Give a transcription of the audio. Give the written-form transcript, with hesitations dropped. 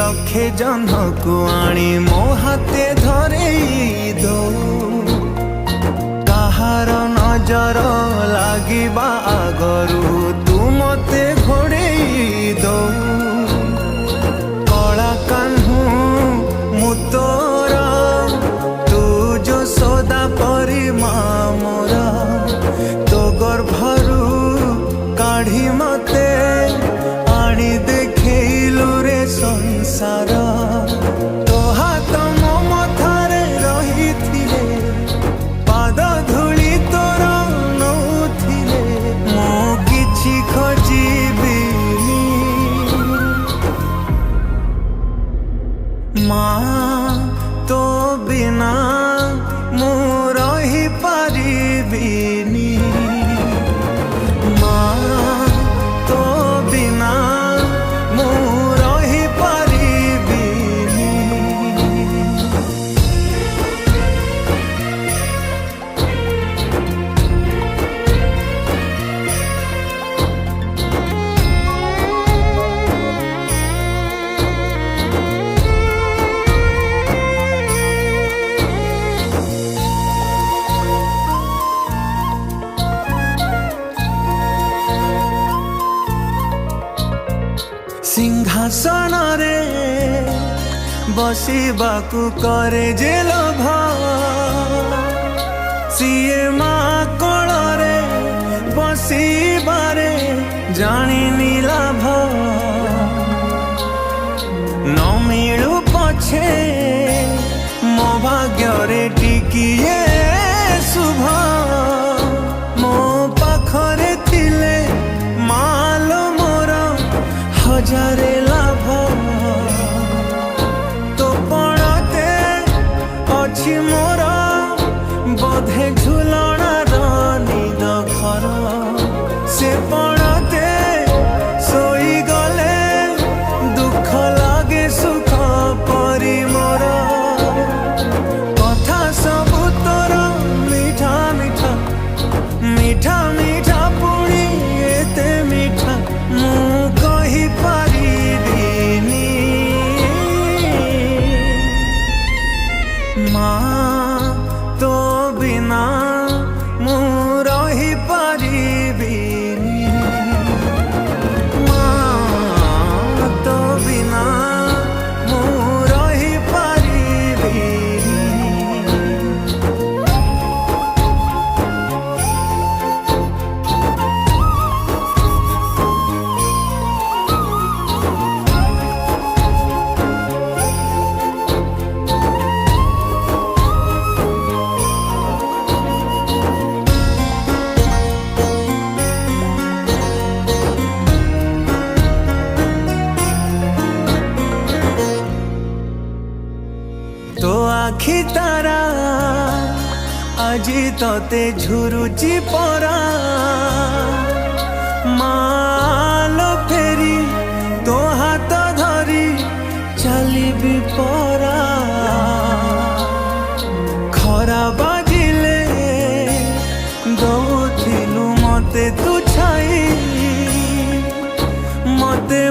रखे जह्न को आनी मो हाथे धरे दो कहार नजर लागिबा आगरू तू मते घोड़े दो कला कान्हू मु तोर तू जो सदा परी मोरा तो गर्भरू काढ़ी मते आनी देखलु रे संसार तो हाथ मो मथारे रही थिले पाद धूली तोर नौथिले मो किछि खोजिबिनी माँ तो बिना मु रही पारिबिनी माँ तो बिना मु रही पारिबिनी। सिंहासन रे बसिबाकू करे जे लोभ सीए माँ कोଳରେ बसिबारे जानिनी लाभ न मिलू पछे मो भाग्य टिकिए शुभ मो पाखरे थिले मालो मोर हजारे लाभ तो पड़ते अच्छी मोर बोधे झुलणार निद घर से पड़ते सोई गले दुख लागे सुख परी मोर कथा सबु तोर मीठा मीठा मीठा मीठा पुणी एते मीठा मु कही पारिबिनी माँ तो बिना मु रही पारिबिनी माँ तो बिना मु रही पारिबिनी। तो आखि तारा আজি तोते झुरुची परा मालो फेरी तो हाथ धरी चलिबी परा खरा बाजिले दौथिलु मते तू छाई मते